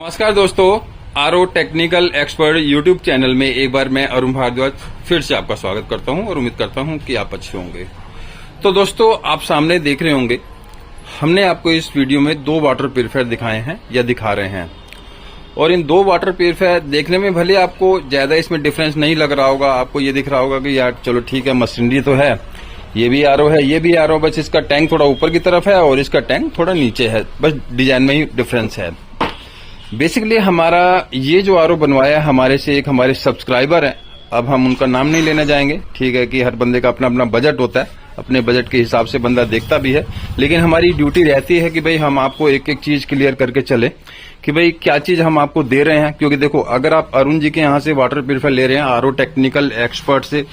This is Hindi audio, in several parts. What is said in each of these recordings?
नमस्कार दोस्तों, RO technical expert YouTube channel में एक बार मैं अरुण भारद्वाज फिर से आपका स्वागत करता हूं और उम्मीद करता हूं कि आप अच्छे होंगे। तो दोस्तों, आप सामने देख रहे होंगे, हमने आपको इस वीडियो में दो वाटर प्यूरिफायर दिखाए हैं या दिखा रहे हैं। और इन दो वाटर प्यूरिफायर देखने में भले आपको ज्यादा इसमें डिफरेंस नहीं लग रहा होगा, आपको ये दिख रहा होगा कि यार चलो ठीक है, मशीनरी तो है, ये भी आरओ है, ये भी आरओ, बस इसका टैंक थोड़ा ऊपर की तरफ है और इसका टैंक थोड़ा नीचे है, बस डिजाइन में ही डिफरेंस है। बेसिकली हमारा ये जो आरओ बनवाया है, हमारे से एक हमारे सब्सक्राइबर हैं, अब हम उनका नाम नहीं लेना चाहेंगे, ठीक है, कि हर बंदे का अपना अपना बजट होता है, अपने बजट के हिसाब से बंदा देखता भी है। लेकिन हमारी ड्यूटी रहती है कि भाई हम आपको एक एक चीज क्लियर करके चले कि भाई क्या चीज हम आपको दे रहे हैं। क्योंकि देखो, अगर आप अरुण जी के यहाँ से वाटर प्यूरिफायर ले रहे हैं आरओ टेक्निकल एक्सपर्ट से,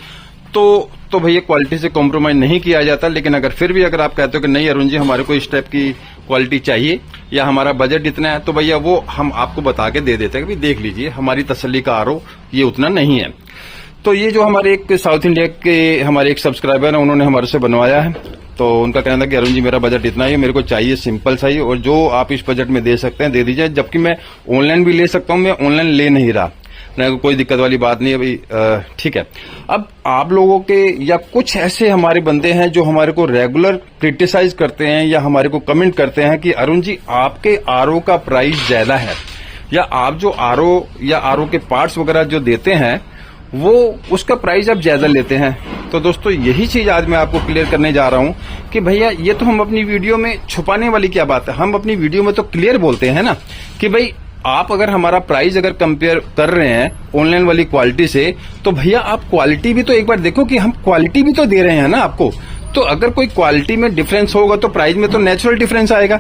तो भैया क्वालिटी से कॉम्प्रोमाइज नहीं किया जाता। लेकिन अगर फिर भी अगर आप कहते हो कि नहीं अरुण जी, हमारे को इस टाइप की क्वालिटी चाहिए या हमारा बजट इतना है, तो भैया वो हम आपको बता के दे देते हैं कि देख लीजिए, हमारी तसल्ली का आरओ ये उतना नहीं है। तो ये जो हमारे एक साउथ इंडिया के हमारे एक सब्सक्राइबर है, उन्होंने हमारे से बनवाया है। तो उनका कहना था कि अरुण जी, मेरा बजट इतना ही है, मेरे को चाहिए सिंपल सा ही, और जो आप इस बजट में दे सकते हैं दे दीजिए। जबकि मैं ऑनलाइन भी ले सकता हूं, मैं ऑनलाइन ले नहीं रहा, कोई दिक्कत वाली बात नहीं है भाई, ठीक है। अब आप लोगों के या कुछ ऐसे हमारे बंदे हैं जो हमारे को रेगुलर क्रिटिसाइज करते हैं या हमारे को कमेंट करते हैं कि अरुण जी, आपके आरओ का प्राइस ज्यादा है, या आप जो आरओ या आरओ के पार्ट्स वगैरह जो देते हैं वो उसका प्राइस आप ज्यादा लेते हैं। तो दोस्तों, यही चीज आज मैं आपको क्लियर करने जा रहा हूं कि भैया ये तो हम अपनी वीडियो में छुपाने वाली क्या बात है, हम अपनी वीडियो में तो क्लियर बोलते हैं ना कि भाई आप अगर हमारा प्राइस अगर कंपेयर कर रहे हैं ऑनलाइन वाली क्वालिटी से, तो भैया आप क्वालिटी भी तो एक बार देखो कि हम क्वालिटी भी तो दे रहे हैं ना आपको। तो अगर कोई क्वालिटी में डिफरेंस होगा तो प्राइस में तो नेचुरल डिफरेंस आएगा।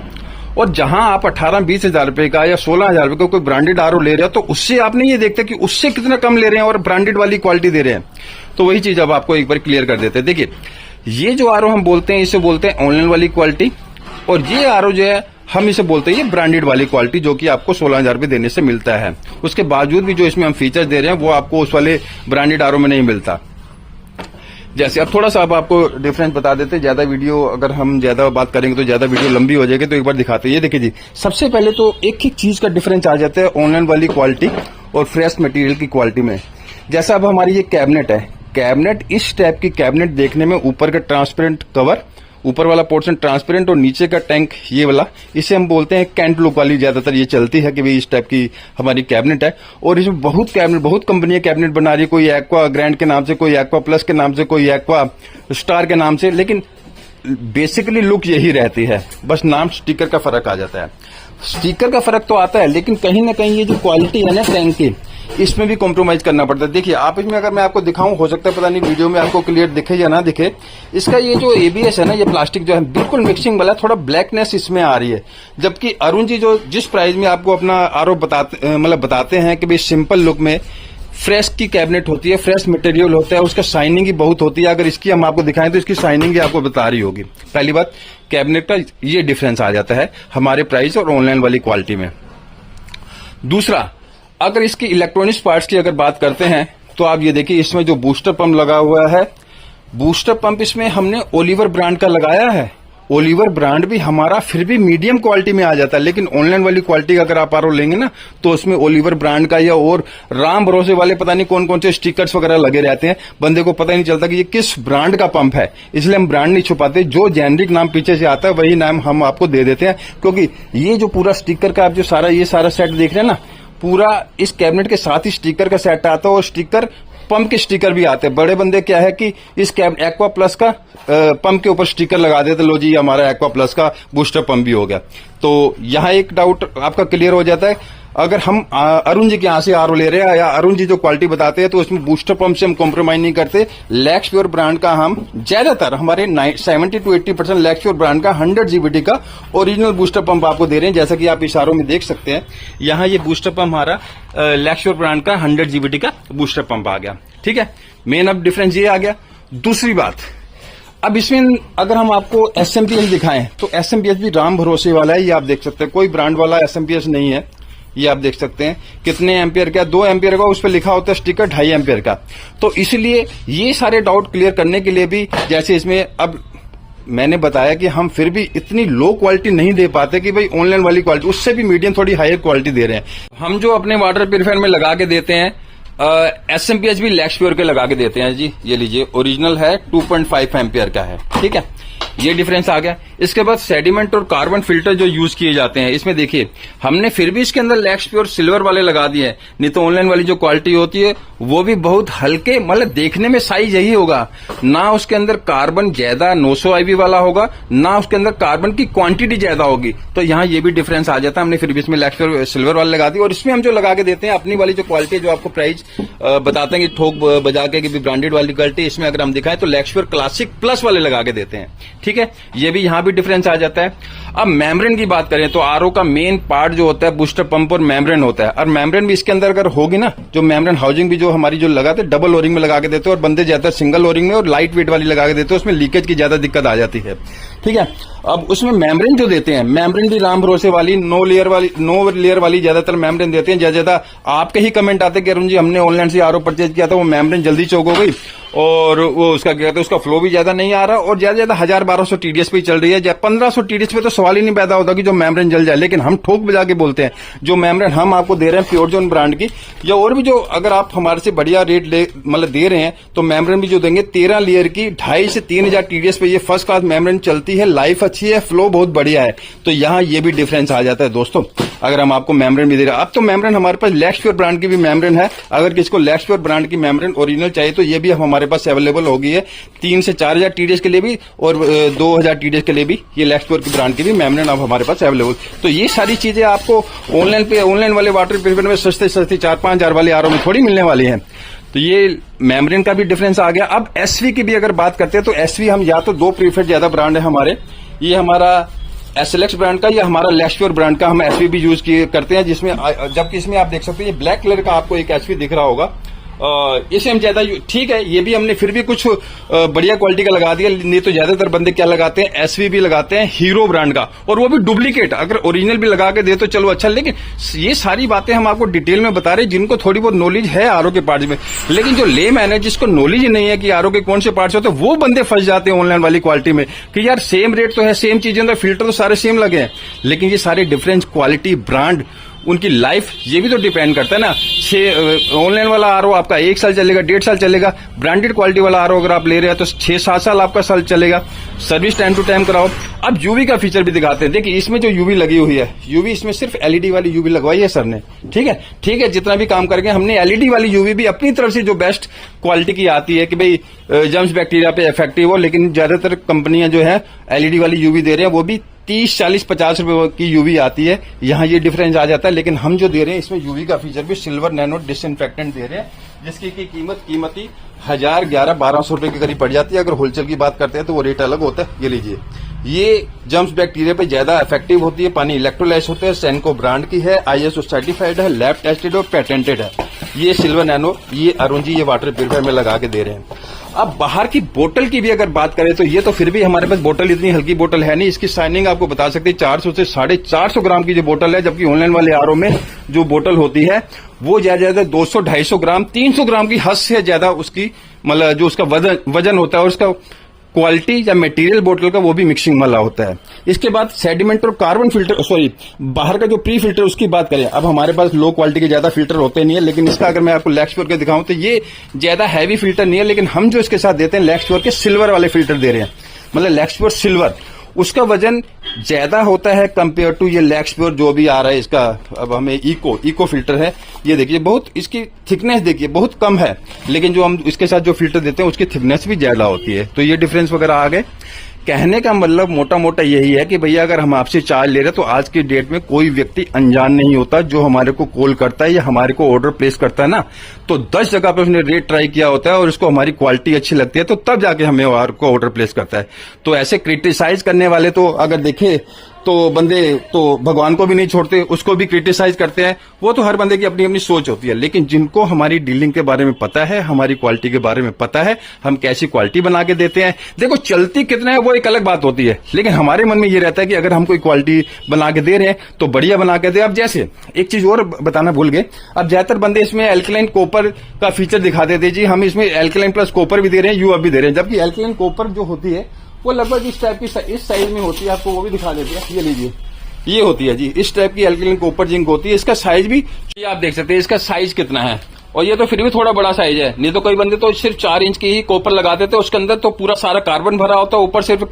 और जहां आप 18-20 हजार रुपए का या 16 हजार रुपए का कोई ब्रांडेड आरओ ले रहे हो, तो उससे आप नहीं ये देखते कि उससे कितना कम ले रहे हैं और ब्रांडेड वाली क्वालिटी दे रहे हैं। तो वही चीज अब आपको एक बार क्लियर कर देते हैं। देखिए, ये जो आरओ हम बोलते हैं, इसे बोलते हैं ऑनलाइन वाली क्वालिटी, और ये आरओ जो है हम इसे बोलते हैं ये ब्रांडेड वाली क्वालिटी, जो कि आपको 16 हजार रुपए देने से मिलता है। उसके बावजूद भी जो इसमें हम फीचर्स दे रहे हैं वो आपको उस वाले ब्रांडेड आरओ में नहीं मिलता। जैसे अब थोड़ा सा अब आपको डिफरेंस बता देते हैं, ज्यादा वीडियो अगर हम ज्यादा बात करेंगे तो ज्यादा वीडियो लंबी हो जाएगी, तो एक बार दिखाते हैं। ये देखिए जी, सबसे पहले तो एक ही चीज का डिफरेंस आ जाता है ऑनलाइन वाली क्वालिटी और फ्रेश मटेरियल की क्वालिटी में। जैसा अब हमारी ये कैबिनेट है, कैबिनेट इस टाइप की कैबिनेट देखने में, ऊपर का ट्रांसपेरेंट कवर, ऊपर वाला पोर्शन ट्रांसपेरेंट और नीचे का टैंक ये वाला, इसे हम बोलते हैं कैंट लुक वाली। ज्यादातर ये चलती है कि भाई इस टाइप की हमारी कैबिनेट है। और इसमें बहुत कंपनियां कैबिनेट बना रही है, कोई एक्वा ग्रैंड के नाम से, कोई एक्वा प्लस के नाम से, कोई एक्वा स्टार के नाम से, लेकिन बेसिकली लुक यही रहती है, बस नाम स्टिकर का फर्क आ जाता है। स्टिकर का फर्क तो आता है, लेकिन कहीं ना कहीं ये जो क्वालिटी है ना टैंक की, इसमें भी कॉम्प्रोमाइज करना पड़ता है। देखिए, आप इसमें अगर मैं आपको दिखाऊं, हो सकता है पता नहीं वीडियो में आपको क्लियर दिखे या ना दिखे, इसका ये जो एबीएस है ना, ये प्लास्टिक जो है बिल्कुल मिक्सिंग वाला, थोड़ा ब्लैकनेस इसमें आ रही है। जबकि अरुण जी जो जिस प्राइस में आपको अपना आरओ बताते हैं कि भाई सिंपल लुक में फ्रेश की कैबिनेट होती है, फ्रेश मटेरियल होता है, उसका शाइनिंग ही बहुत होती है। अगर इसकी हम आपको दिखाएं तो इसकी शाइनिंग ही आपको बता रही होगी। पहली बात, कैबिनेट का ये डिफरेंस आ जाता है हमारे प्राइस और ऑनलाइन वाली क्वालिटी में। दूसरा, अगर इसकी इलेक्ट्रॉनिक्स पार्ट्स की अगर बात करते हैं, तो आप ये देखिए, इसमें जो बूस्टर पंप लगा हुआ है, बूस्टर पंप इसमें हमने ओलिवर ब्रांड का लगाया है। ओलिवर ब्रांड भी हमारा फिर भी मीडियम क्वालिटी में आ जाता है, लेकिन ऑनलाइन वाली क्वालिटी का अगर आप आरओ लेंगे ना, तो उसमें ओलिवर ब्रांड का या और राम भरोसे वाले पता नहीं कौन कौन से स्टिकर्स वगैरह लगे रहते हैं, बंदे को पता ही नहीं चलता कि ये किस ब्रांड का पंप है। इसलिए हम ब्रांड नहीं छुपाते, जो जेनरिक नाम पीछे से आता है वही नाम हम आपको दे देते हैं। क्योंकि ये जो पूरा स्टिकर का आप जो सारा सेट देख रहे हैं ना, पूरा इस कैबिनेट के साथ ही स्टिकर का सेट आता है, और स्टिकर पंप के स्टिकर भी आते हैं। बड़े बंदे क्या है कि इस एक्वा प्लस का पंप के ऊपर स्टिकर लगा देते, लो जी हमारा एक्वा प्लस का बूस्टर पंप भी हो गया। तो यहाँ एक डाउट आपका क्लियर हो जाता है। अगर हम अरुण जी के यहाँ से आरओ ले रहे हैं या अरुण जी जो क्वालिटी बताते हैं, तो उसमें बूस्टर पंप से हम कॉम्प्रोमाइज नहीं करते। लैक्स प्योर ब्रांड का हम ज्यादातर हमारे 70 to 80% लैक्स प्योर ब्रांड का 100 जीबीटी का ओरिजिनल बूस्टर पंप आपको दे रहे हैं। जैसा कि आप इशारों में देख सकते हैं, यहाँ ये बूस्टर पंप हमारा लैक्स प्योर ब्रांड का 100 जीबीटी का बूस्टर पंप आ गया। ठीक है, मेन अब डिफरेंस ये आ गया। दूसरी बात, अब इसमें अगर हम आपको एसएमपीएस दिखाएं, तो एसएमपीएस भी राम भरोसे वाला है। ये आप देख सकते हैं, कोई ब्रांड वाला एसएमपीएस नहीं है। ये आप देख सकते हैं कितने एम्पियर का, 2 एम्पियर का, उस पर लिखा होता है स्टिकर 2.5 एम्पियर का। तो इसलिए ये सारे डाउट क्लियर करने के लिए भी, जैसे इसमें अब मैंने बताया कि हम फिर भी इतनी लो क्वालिटी नहीं दे पाते कि भाई ऑनलाइन वाली क्वालिटी, उससे भी मीडियम थोड़ी हायर क्वालिटी दे रहे हैं। हम जो अपने वाटर प्यूरिफायर में लगा के देते हैं SMPHB लैक्स प्योर के लगा के देते हैं जी। ये लीजिए, ओरिजिनल है, 2.5 एम्पियर का है, ठीक है। ये डिफरेंस आ गया। इसके बाद सेडिमेंट और कार्बन फिल्टर जो यूज किए जाते हैं, इसमें देखिए हमने फिर भी इसके अंदर लैक्स प्योर सिल्वर वाले लगा दिए हैं। नहीं तो ऑनलाइन वाली जो क्वालिटी होती है वो भी बहुत हल्के, मतलब देखने में साइज यही होगा, ना उसके अंदर कार्बन ज्यादा 900 IB वाला होगा, ना उसके अंदर कार्बन की क्वांटिटी ज्यादा होगी। तो यहाँ ये भी डिफरेंस आ जाता है। हमने फिर भी इसमें लैक्स प्योर सिल्वर वाले लगा दी, और इसमें हम जो लगा के देते हैं अपनी वाली जो क्वालिटी, जो आपको प्राइस बताते हैं कि ठोक बजा के कि ब्रांडेड वाली क्वालिटी, इसमें अगर हम दिखाएं तो लैक्स प्योर क्लासिक प्लस वाले लगा के देते हैं, ठीक है। ये भी यहाँ भी डिफरेंस आ जाता है। अब मेम्ब्रेन की बात करें तो आरओ का मेन पार्ट जो होता है बूस्टर पंप और मेम्ब्रेन होता है। और मेम्ब्रेन भी इसके अंदर अगर होगी ना, जो मेम्ब्रेन हाउसिंग भी जो हमारी जो लगाते हैं डबल ओरिंग में लगा के देते हैं, और बंदे ज्यादा सिंगल ओरिंग में और लाइट वेट वाली लगा के देते हैं, उसमें लीकेज की ज्यादा दिक्कत आ जाती है, ठीक है। अब उसमें मेम्ब्रेन जो देते हैं, मेम्ब्रेन भी राम भरोसे वाली नो लेयर वाली ज्यादातर मेम्ब्रेन देते हैं। ज्यादा आपके ही कमेंट आते हैं कि अरुण जी हमने ऑनलाइन से आरओ परचेज किया था, वो मेम्ब्रेन जल्दी चौक हो गई और वो उसका क्या कहते हैं, उसका फ्लो भी ज्यादा नहीं आ रहा, और ज्यादा 1000-1200 TDS पे चल रही है। 1500 TDS पे तो सवाल ही नहीं पैदा होता कि जो मेम्ब्रेन जल जाए। लेकिन हम ठोक बजा के बोलते हैं, जो मेम्ब्रेन हम आपको दे रहे हैं प्योर जोन ब्रांड की, या और भी जो अगर आप हमारे से बढ़िया रेट मतलब दे रहे हैं, तो मेम्ब्रेन भी जो देंगे 13 लेयर की 2500 से 3000 TDS पे ये फर्स्ट क्लास मेम्ब्रेन चलती है, लाइफ अच्छी है, फ्लो बहुत बढ़िया है। तो यहाँ ये भी डिफरेंस आ जाता है दोस्तों, अगर हम आपको मेम्ब्रेन भी दे रहे हैं। अब तो मेम्ब्रेन हमारे पास लैक्स प्योर ब्रांड की भी मेम्ब्रेन है। अगर किसी को लैक्स प्योर ब्रांड की मेम्ब्रेन ओरिजिनल चाहिए तो ये भी हमारे पास अवेलेबल होगी है, 3 से 4000 TDS के लिए भी और 2000 TDS के लिए भी ये लैक्स प्योर की ब्रांड की भी मेम्ब्रेन अब हमारे पास अवेलेबल। तो ये सारी चीजें आपको ऑनलाइन वाले वाटर प्यूरिफायर में सस्ते 4-5 हजार वाले आरओ में थोड़ी मिलने वाली है। तो ये मेम्ब्रेन का भी डिफरेंस आ गया। अब SV की भी अगर बात करते हैं तो SV हम या तो 2 प्रीफर्ड ज्यादा ब्रांड है हमारे, ये हमारा SLX ब्रांड का या हमारा लैक्स प्योर ब्रांड का हम SV भी यूज करते हैं, जिसमें जबकि इसमें आप देख सकते हैं ये ब्लैक कलर का आपको एक SV दिख रहा होगा, इसे हम ज्यादा ठीक है। ये भी हमने फिर भी कुछ बढ़िया क्वालिटी का लगा दिया, नहीं तो ज्यादातर बंदे क्या लगाते हैं, SV भी लगाते हैं हीरो ब्रांड का, और वो भी डुप्लीकेट। अगर ओरिजिनल भी लगा के दे तो चलो अच्छा, लेकिन ये सारी बातें हम आपको डिटेल में बता रहे हैं जिनको थोड़ी बहुत नॉलेज है आरओ के पार्ट्स में। लेकिन जो लेमैन है, जिसको नॉलेज ही नहीं है कि आरओ के कौन से पार्ट्स होते हैं, वो बंदे फंस जाते हैं ऑनलाइन वाली क्वालिटी में कि यार सेम रेट तो है, सेम चीजें, तो फिल्टर तो सारे सेम लगे हैं, लेकिन ये सारे डिफरेंस क्वालिटी, ब्रांड, उनकी लाइफ, ये भी तो डिपेंड करता है ना। ऑनलाइन वाला आरओ आपका 1 साल चलेगा, 1.5 साल चलेगा। ब्रांडेड क्वालिटी वाला आरओ अगर आप ले रहे हैं तो 6-7 साल आपका साल चलेगा। सर्विस टाइम टू टाइम कराओ। अब यूवी का फीचर भी दिखाते हैं। देखिए इसमें जो यूवी लगी हुई है, यूवी इसमें सिर्फ LED वाली यूवी लगवाई है सर ने, ठीक है। जितना भी काम करके हमने LED वाली यूवी भी अपनी तरफ से जो बेस्ट क्वालिटी की आती है कि भाई जर्म्स बैक्टीरिया पे इफेक्टिव हो, लेकिन ज्यादातर कंपनियां जो है LED वाली यूवी दे रहे हैं, वो भी 30-40-50 रुपए की यूवी आती है। यहाँ ये डिफरेंस आ जाता है। लेकिन हम जो दे रहे हैं इसमें यूवी का फीचर भी सिल्वर नैनो डिसइंफेक्टेंट दे रहे हैं, जिसकी की कीमती 1000-1100-1200 रुपए के करीब पड़ जाती है। अगर होलसेल की बात करते हैं तो वो रेट अलग होता है। ये लीजिए, ये जर्म्स बैक्टीरिया पे ज्यादा इफेक्टिव होती है, पानी इलेक्ट्रोलाइज होते हैं, सेनको ब्रांड की है, ISO सर्टिफाइड है, लैब टेस्टेड और पेटेंटेड है। ये सिल्वर नैनो, ये अरुण जी ये वाटर प्यूरिफायर में लगा के दे रहे हैं। अब बाहर की बोतल की भी अगर बात करें तो ये तो फिर भी हमारे पास बोतल इतनी हल्की बोतल है नहीं। इसकी शाइनिंग आपको बता सकते हैं 400 से 450 ग्राम की जो बोतल है, जबकि ऑनलाइन वाले आरओ में जो बोतल होती है वो ज्यादा 200-250 ग्राम 300 ग्राम की हद से ज्यादा उसकी मतलब जो उसका वजन होता है और उसका क्वालिटी या मटेरियल बोतल का वो भी मिक्सिंग वाला होता है। इसके बाद सेडिमेंट और कार्बन फिल्टर, बाहर का जो प्री फिल्टर उसकी बात करें, अब हमारे पास लो क्वालिटी के ज्यादा फिल्टर होते नहीं है, लेकिन इसका अगर मैं आपको लैक्स प्योर के दिखाऊं तो ये ज्यादा हैवी फिल्टर नहीं है, लेकिन हम जो इसके साथ देते हैं लैक्स प्योर के सिल्वर वाले फिल्टर दे रहे हैं, मतलब लैक्स प्योर सिल्वर। उसका वजन ज्यादा होता है कंपेयर टू ये लैक्स प्योर जो भी आ रहा है इसका। अब हमें इको फिल्टर है, ये देखिए बहुत इसकी थिकनेस देखिए बहुत कम है, लेकिन जो हम इसके साथ जो फिल्टर देते हैं उसकी थिकनेस भी ज्यादा होती है। तो ये डिफरेंस वगैरह आ गए। कहने का मतलब मोटा मोटा यही है कि भैया अगर हम आपसे चार्ज ले रहे हैं तो आज की डेट में कोई व्यक्ति अनजान नहीं होता। जो हमारे को कॉल करता है या हमारे को ऑर्डर प्लेस करता है ना, तो 10 जगह पे उसने रेट ट्राई किया होता है और उसको हमारी क्वालिटी अच्छी लगती है तो तब जाके हमें को ऑर्डर प्लेस करता है। तो ऐसे क्रिटिसाइज करने वाले तो अगर देखे तो बंदे तो भगवान को भी नहीं छोड़ते, उसको भी क्रिटिसाइज करते हैं। वो तो हर बंदे की अपनी अपनी सोच होती है, लेकिन जिनको हमारी डीलिंग के बारे में पता है, हमारी क्वालिटी के बारे में पता है, हम कैसी क्वालिटी बना के देते हैं, देखो चलती कितना है वो एक अलग बात होती है, लेकिन हमारे मन में ये रहता है कि अगर हम कोई क्वालिटी बना के दे रहे हैं तो बढ़िया बना के दे। अब जैसे एक चीज और बताना भूल गए, अब ज्यादातर बंदे इसमें एल्कलाइन कॉपर का फीचर दिखा देते जी, हम इसमें एल्कलाइन प्लस कॉपर भी दे रहे हैं, यूएफ भी दे रहे हैं, जबकि एल्कलाइन कॉपर जो होती है वो लगभग इस टाइप की इस साइज में होती है, आपको वो भी दिखा देते हैं। ये लीजिए, ये होती है जी, इस टाइप की एल्कलीन कॉपर जिंक होती है। इसका साइज भी ये आप देख सकते हैं, इसका साइज कितना है। और ये तो फिर भी थोड़ा बड़ा साइज है, नहीं तो कई बंदे तो सिर्फ 4 इंच की ही कॉपर लगा देते हैं, उसके अंदर तो पूरा सारा कार्बन भरा होता है, ऊपर सिर्फ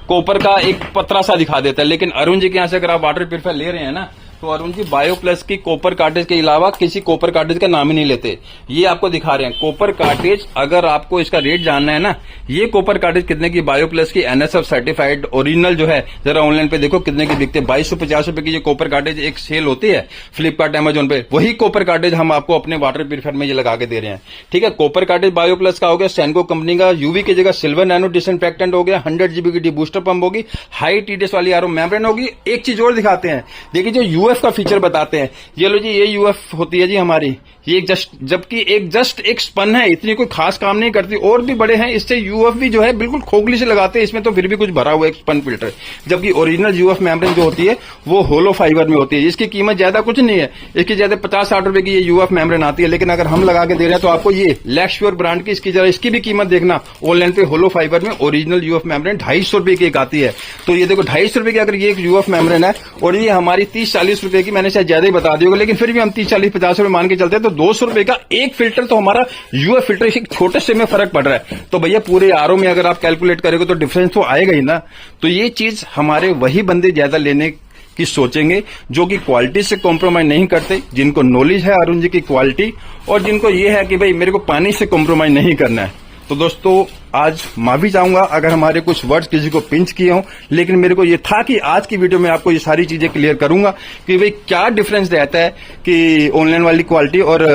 कॉपर का एक पतला सा दिखा देता है। लेकिन अरुण जी के यहाँ से अगर आप वाटर प्यूरिफायर ले रहे हैं ना, तो अरुण जी बायो प्लस की कॉपर कार्टेज के अलावा किसी कॉपर कार्टेज का नाम ही नहीं लेते। ये आपको दिखा रहे हैं कॉपर कार्टेज। अगर आपको इसका रेट जानना है ना, ये कॉपर कार्टेज कितने की, बायो प्लस की NSF सर्टिफाइड ओरिजिनल जो है, जरा ऑनलाइन पे देखो कितने की बिकते हैं। 2250 रुपए की ये कॉपर कार्टेज एक सेल होती है फ्लिपकार्ट अमेजोन पे, वही कॉपर कार्टेज हम आपको अपने वाटर प्यूरिफायर में ये लगा के दे रहे हैं। ठीक है, कॉपर कार्टेज बायो प्लस का हो गया, सैनको कंपनी का, यूवी की जगह सिल्वर नैनो डिसइंफेक्टेंट हो गया, 100 GB की डी बूस्टर पंप होगी, हाई TDS वाली आरओ मेम्ब्रेन होगी। एक चीज और दिखाते हैं, देखिए जो यूएफ का फीचर बताते हैं, ये लो जी, ये यूएफ होती है जी हमारी, ये जबकि एक स्पन है, इतनी कोई खास काम नहीं करती। और भी बड़े हैं, इससे यूएफ भी जो है बिल्कुल खोखली से लगाते हैं, इसमें तो फिर भी कुछ भरा हुआ है, एक स्पन फिल्टर। जबकि ओरिजिनल यूएफ मेम्ब्रेन जो होती है वो होलो फाइबर में होती है। इसकी कीमत ज्यादा कुछ नहीं है, इसकी ज्यादा 50-60 रुपए की ये यूएफ मेम्ब्रेन आती है। लेकिन अगर हम लगा के दे रहे हैं तो आपको ये लैक्सप्योर ब्रांड की, इसकी जरा इसकी भी कीमत देखना ऑनलाइन पे, होलो फाइबर में ओरिजिनल यूएफ मेम्ब्रेन 250 रुपए की एक आती है। तो ये देखो 250 रुपए की अगर ये एक यूएफ मेम्ब्रेन है, और ये हमारी 30-40 रुपए की, मैंने शायद ज्यादा ही बता दी होगी, लेकिन फिर भी हम 30-40-50 रुपए मान के चलते हैं, तो 200 रुपए का एक फिल्टर तो हमारा यूएफ फिल्टर, एक छोटे से में फर्क पड़ रहा है। तो भैया पूरे आरओ में अगर आप कैलकुलेट करेंगे तो डिफरेंस तो आएगा ही ना। तो ये चीज हमारे वही बंदे ज्यादा लेने की सोचेंगे जो कि क्वालिटी से कॉम्प्रोमाइज नहीं करते, जिनको नॉलेज है अरुण जी की क्वालिटी, और जिनको ये है कि भाई मेरे को पानी से कॉम्प्रोमाइज नहीं करना है। तो दोस्तों आज माफी चाहूंगा अगर हमारे कुछ वर्ड्स किसी को पिंच किए हों, लेकिन मेरे को ये था कि आज की वीडियो में आपको ये सारी चीजें क्लियर करूंगा कि भाई क्या डिफरेंस रहता है कि ऑनलाइन वाली क्वालिटी और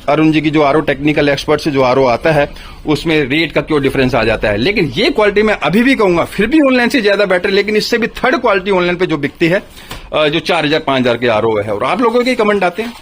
अरुण जी की जो आरओ टेक्निकल एक्सपर्ट से जो आरओ आता है उसमें रेट का क्यों डिफरेंस आ जाता है। लेकिन ये क्वालिटी मैं अभी भी कहूंगा फिर भी ऑनलाइन से ज्यादा बेटर, लेकिन इससे भी थर्ड क्वालिटी ऑनलाइन पे जो बिकती है, जो 4000-5000 के आरओ है। और आप लोगों के कमेंट आते हैं